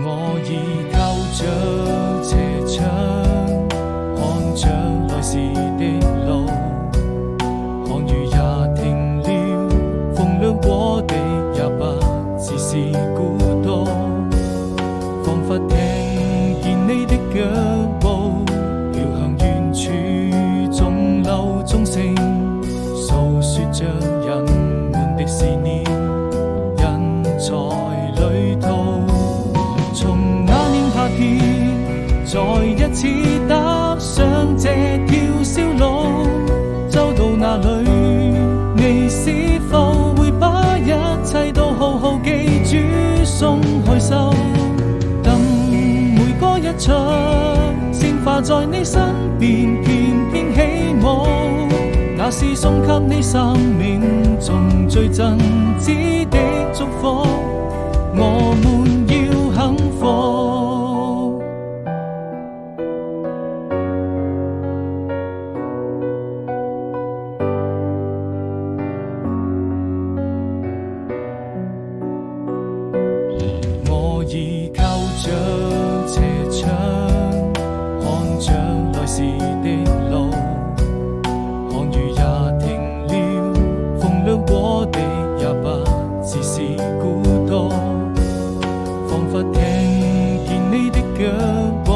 我已靠着斜窗，看着來時的路，看雨也停了，風涼過地也不只是孤獨，彷彿聽見你的腳步飄向遠處，鐘樓鐘聲訴說着人們的思念，人在旅途。從那年夏天，再一次踏上這條小路，走到哪裏，你是否會把一切都好好記住，鬆開手，等每個日出，鮮花在你身邊翩翩起舞，那是送給你生命中最真摯的祝福，我們要幸福。我已靠着斜窗，看着來時的路，看雨也停了，風涼過地也不只是孤獨，彷彿聽見你的腳步